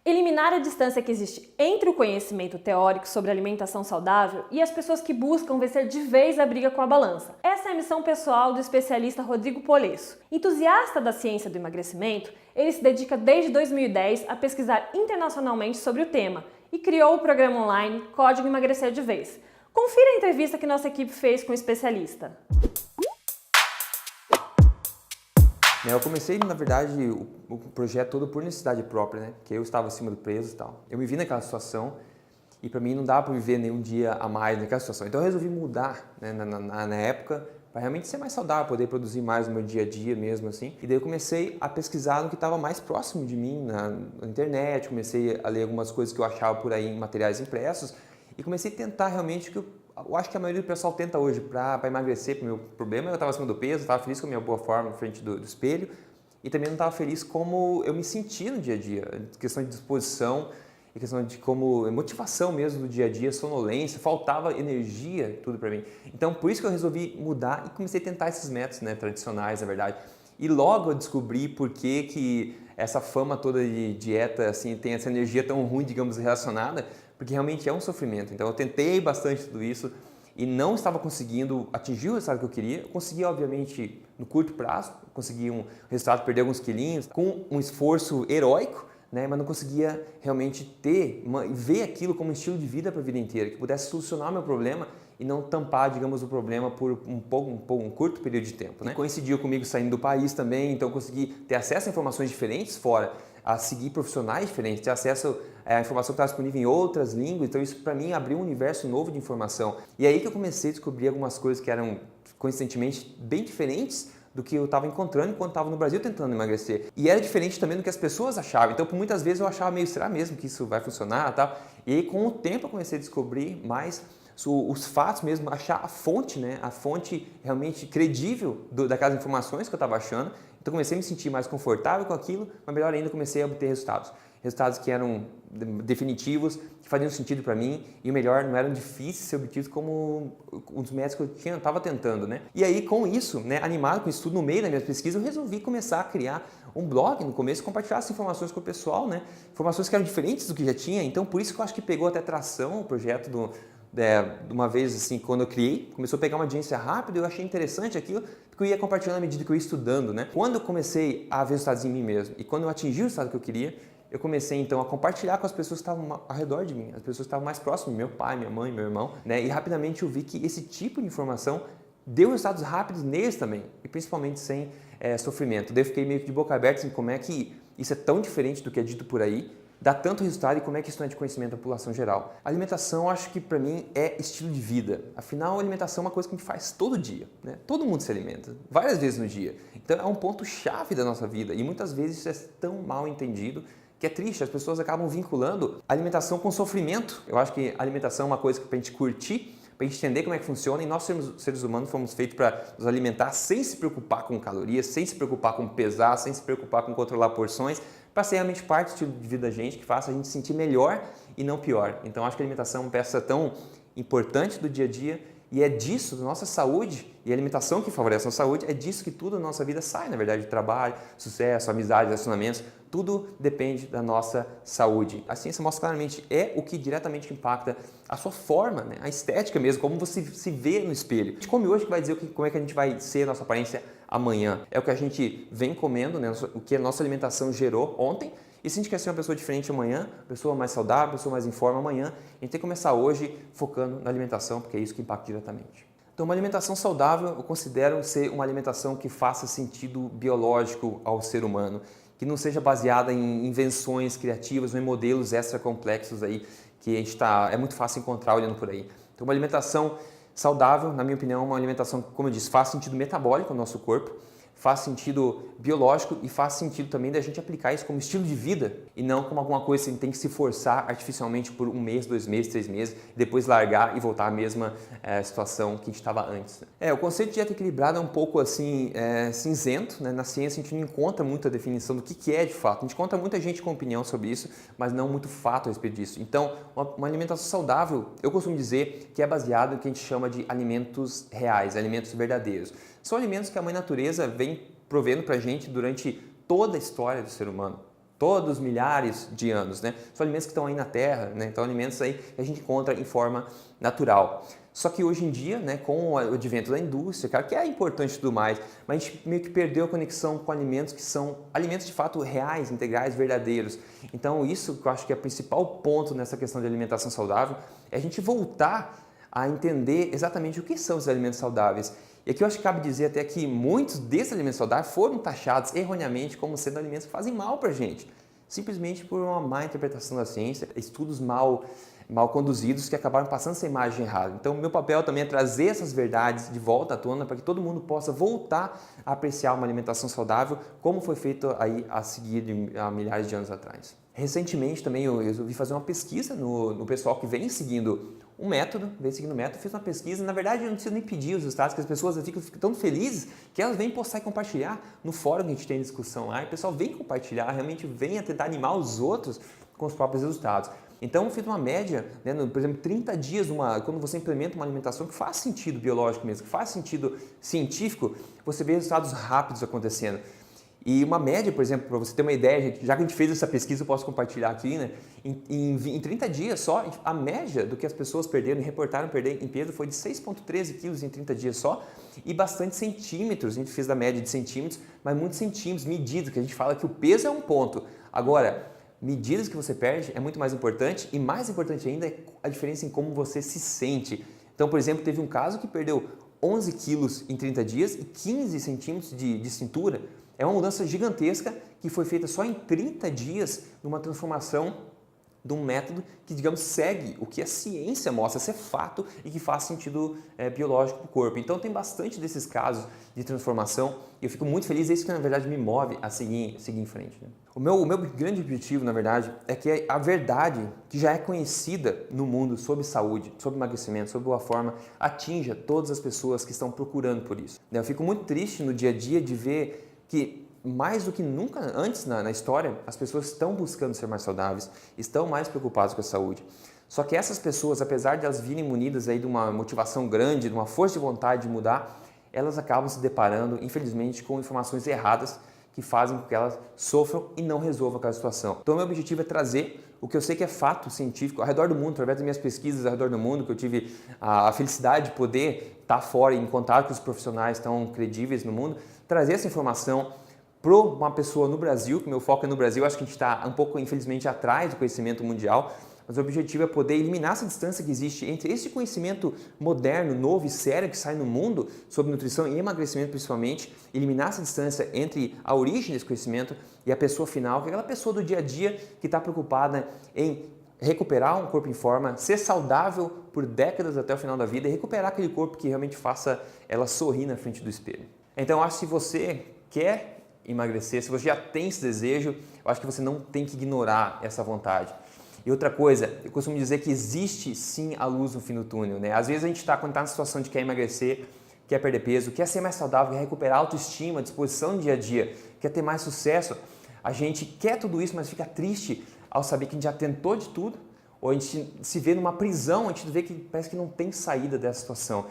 Eliminar a distância que existe entre o conhecimento teórico sobre alimentação saudável e as pessoas que buscam vencer de vez a briga com a balança. Essa é a missão pessoal do especialista Rodrigo Polesso. Entusiasta da ciência do emagrecimento, ele se dedica desde 2010 a pesquisar internacionalmente sobre o tema e criou o programa online Código Emagrecer de Vez. Confira a entrevista que nossa equipe fez com o especialista. Eu comecei, na verdade, o projeto todo por necessidade própria, né? Porque eu estava acima do peso e tal. Eu me vi naquela situação e para mim não dava para viver nenhum dia a mais naquela situação. Então eu resolvi mudar, né, na época para realmente ser mais saudável, poder produzir mais no meu dia a dia mesmo assim. E daí eu comecei a pesquisar no que estava mais próximo de mim na internet, comecei a ler algumas coisas que eu achava por aí em materiais impressos e comecei a tentar realmente o que eu acho que a maioria do pessoal tenta hoje para emagrecer. Para o meu problema, eu estava acima do peso, estava feliz com a minha boa forma na frente do espelho e também não estava feliz como eu me sentia no dia a dia, questão de disposição e questão de como motivação mesmo do dia a dia, sonolência, faltava energia, tudo para mim. Então, por isso que eu resolvi mudar e comecei a tentar esses métodos, né, tradicionais, na verdade. E logo eu descobri por que essa fama toda de dieta assim tem essa energia tão ruim, digamos, relacionada, porque realmente é um sofrimento. Então eu tentei bastante tudo isso e não estava conseguindo atingir o resultado que eu queria. Eu consegui, obviamente, no curto prazo, consegui um resultado, perder alguns quilinhos, com um esforço heróico, né? Mas não conseguia realmente ver aquilo como um estilo de vida para a vida inteira, que pudesse solucionar o meu problema e não tampar, digamos, o problema por um curto período de tempo, né? E coincidiu comigo saindo do país também, então eu consegui ter acesso a informações diferentes fora, a seguir profissionais diferentes, ter acesso à informação que estava disponível em outras línguas, então isso para mim abriu um universo novo de informação. E aí que eu comecei a descobrir algumas coisas que eram, coincidentemente, bem diferentes do que eu estava encontrando enquanto estava no Brasil tentando emagrecer. E era diferente também do que as pessoas achavam, então por muitas vezes eu achava meio, será mesmo que isso vai funcionar? Tal? E aí com o tempo eu comecei a descobrir mais os fatos mesmo, achar a fonte, né? A fonte realmente credível daquelas informações que eu estava achando. Então comecei a me sentir mais confortável com aquilo, mas melhor ainda comecei a obter resultados. Resultados que eram definitivos, que faziam sentido para mim e o melhor, não eram difíceis de ser obtidos como os métodos que eu estava tentando, né? E aí com isso, né, animado com isso tudo no meio da minha pesquisa, eu resolvi começar a criar um blog no começo, compartilhar essas informações com o pessoal, né? Informações que eram diferentes do que já tinha, então por isso que eu acho que pegou até tração o projeto de uma vez assim, quando eu criei, começou a pegar uma audiência rápida, eu achei interessante aquilo, porque eu ia compartilhando à medida que eu ia estudando, né? Quando eu comecei a ver os resultados em mim mesmo e quando eu atingi o resultado que eu queria, eu comecei então a compartilhar com as pessoas que estavam ao redor de mim, as pessoas que estavam mais próximas, meu pai, minha mãe, meu irmão, né? E rapidamente eu vi que esse tipo de informação deu resultados rápidos neles também, e principalmente sem sofrimento. Daí eu fiquei meio que de boca aberta assim, como é que isso é tão diferente do que é dito por aí, dá tanto resultado e como é que isso não é de conhecimento da população geral. A alimentação, acho que para mim é estilo de vida. Afinal, a alimentação é uma coisa que a gente faz todo dia, né? Todo mundo se alimenta, várias vezes no dia. Então é um ponto-chave da nossa vida e muitas vezes isso é tão mal entendido que é triste, as pessoas acabam vinculando a alimentação com sofrimento. Eu acho que a alimentação é uma coisa para a gente curtir, para a gente entender como é que funciona, e nós seres humanos fomos feitos para nos alimentar sem se preocupar com calorias, sem se preocupar com pesar, sem se preocupar com controlar porções, para ser realmente parte do estilo de vida da gente, que faça a gente se sentir melhor e não pior. Então acho que a alimentação é uma peça tão importante do dia a dia e é disso, da nossa saúde, e a alimentação que favorece a nossa saúde, é disso que tudo na nossa vida sai, na verdade, trabalho, sucesso, amizade, relacionamentos, tudo depende da nossa saúde. A ciência mostra claramente, é o que diretamente impacta a sua forma, né? A estética mesmo, como você se vê no espelho. A gente come hoje que vai dizer como é que a gente vai ser a nossa aparência amanhã. É o que a gente vem comendo, né? O que a nossa alimentação gerou ontem. E se a gente quer ser uma pessoa diferente amanhã, pessoa mais saudável, pessoa mais em forma amanhã, a gente tem que começar hoje focando na alimentação, porque é isso que impacta diretamente. Então, uma alimentação saudável eu considero ser uma alimentação que faça sentido biológico ao ser humano, que não seja baseada em invenções criativas ou em modelos extra complexos aí que a gente é muito fácil encontrar olhando por aí. Então, uma alimentação saudável, na minha opinião, é uma alimentação que, como eu disse, faz sentido metabólico ao nosso corpo, faz sentido biológico e faz sentido também da gente aplicar isso como estilo de vida e não como alguma coisa que a gente tem que se forçar artificialmente por 1 mês, 2 meses, 3 meses, e depois largar e voltar à mesma situação que a gente estava antes. O conceito de dieta equilibrada é um pouco assim cinzento, né? Na ciência a gente não encontra muita definição do que é de fato. A gente encontra muita gente com opinião sobre isso, mas não muito fato a respeito disso. Então, uma alimentação saudável, eu costumo dizer que é baseada no que a gente chama de alimentos reais, alimentos verdadeiros. São alimentos que a mãe natureza vem provendo para a gente durante toda a história do ser humano. todos milhares de anos, né? São alimentos que estão aí na Terra, né? Então alimentos aí que a gente encontra em forma natural. Só que hoje em dia, né, com o advento da indústria, cara, que é importante e tudo mais, mas a gente meio que perdeu a conexão com alimentos que são alimentos de fato reais, integrais, verdadeiros. Então isso que eu acho que é o principal ponto nessa questão de alimentação saudável, é a gente voltar a entender exatamente o que são os alimentos saudáveis. E aqui eu acho que cabe dizer até que muitos desses alimentos saudáveis foram taxados erroneamente como sendo alimentos que fazem mal para a gente, simplesmente por uma má interpretação da ciência, estudos mal conduzidos que acabaram passando essa imagem errada. Então, meu papel também é trazer essas verdades de volta à tona para que todo mundo possa voltar a apreciar uma alimentação saudável, como foi feito aí a seguir há milhares de anos atrás. Recentemente também eu resolvi fazer uma pesquisa no pessoal que vem seguindo um método, fiz uma pesquisa, na verdade eu não preciso nem pedir os resultados, que as pessoas ficam tão felizes que elas vêm postar e compartilhar no fórum que a gente tem discussão lá, e o pessoal vem compartilhar, realmente vem a tentar animar os outros com os próprios resultados. Então eu fiz uma média, né, por exemplo, 30 dias, quando você implementa uma alimentação que faz sentido biológico mesmo, que faz sentido científico, você vê resultados rápidos acontecendo. E uma média, por exemplo, para você ter uma ideia, já que a gente fez essa pesquisa, eu posso compartilhar aqui, né? Em 30 dias só, a média do que as pessoas perderam e reportaram perder em peso foi de 6,13 quilos em 30 dias só e bastante centímetros. A gente fez da média de centímetros, mas muitos centímetros, medidas, que a gente fala que o peso é um ponto. Agora, medidas que você perde é muito mais importante e mais importante ainda é a diferença em como você se sente. Então, por exemplo, teve um caso que perdeu 11 quilos em 30 dias e 15 centímetros de cintura. É uma mudança gigantesca que foi feita só em 30 dias numa transformação de um método que, digamos, segue o que a ciência mostra ser fato e que faz sentido biológico para o corpo. Então tem bastante desses casos de transformação e eu fico muito feliz, é isso que na verdade me move a seguir em frente. Né? O meu grande objetivo, na verdade, é que a verdade que já é conhecida no mundo sobre saúde, sobre emagrecimento, sobre boa forma, atinja todas as pessoas que estão procurando por isso. Eu fico muito triste no dia a dia de ver que mais do que nunca antes na história, as pessoas estão buscando ser mais saudáveis, estão mais preocupadas com a saúde. Só que essas pessoas, apesar de elas virem munidas aí de uma motivação grande, de uma força de vontade de mudar, elas acabam se deparando, infelizmente, com informações erradas que fazem com que elas sofram e não resolvam aquela situação. Então, meu objetivo é trazer o que eu sei que é fato científico ao redor do mundo, através das minhas pesquisas ao redor do mundo, que eu tive a felicidade de poder estar fora e em contato com os profissionais tão credíveis no mundo, trazer essa informação para uma pessoa no Brasil, que meu foco é no Brasil, acho que a gente está um pouco, infelizmente, atrás do conhecimento mundial, mas o objetivo é poder eliminar essa distância que existe entre esse conhecimento moderno, novo e sério que sai no mundo sobre nutrição e emagrecimento principalmente, eliminar essa distância entre a origem desse conhecimento e a pessoa final, que é aquela pessoa do dia a dia que está preocupada em recuperar um corpo em forma, ser saudável por décadas até o final da vida e recuperar aquele corpo que realmente faça ela sorrir na frente do espelho. Então, eu acho que se você quer emagrecer, se você já tem esse desejo, eu acho que você não tem que ignorar essa vontade. E outra coisa, eu costumo dizer que existe sim a luz no fim do túnel, né? Às vezes a gente quando está na situação de quer emagrecer, quer perder peso, quer ser mais saudável, quer recuperar a autoestima, a disposição no dia a dia, quer ter mais sucesso, a gente quer tudo isso, mas fica triste ao saber que a gente já tentou de tudo, ou a gente se vê numa prisão, a gente vê que parece que não tem saída dessa situação.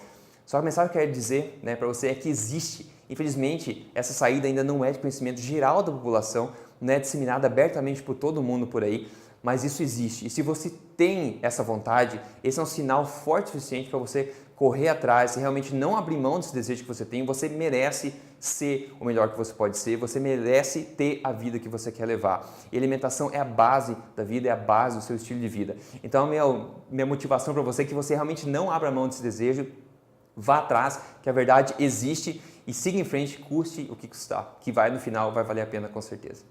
Só que a mensagem que eu quero dizer, né, para você é que existe. Infelizmente, essa saída ainda não é de conhecimento geral da população, não é disseminada abertamente por todo mundo por aí, mas isso existe. E se você tem essa vontade, esse é um sinal forte o suficiente para você correr atrás e realmente não abrir mão desse desejo que você tem. Você merece ser o melhor que você pode ser, você merece ter a vida que você quer levar. E alimentação é a base da vida, é a base do seu estilo de vida. Então, minha motivação para você é que você realmente não abra mão desse desejo, vá atrás, que a verdade existe e siga em frente, custe o que custar, que no final vai valer a pena com certeza.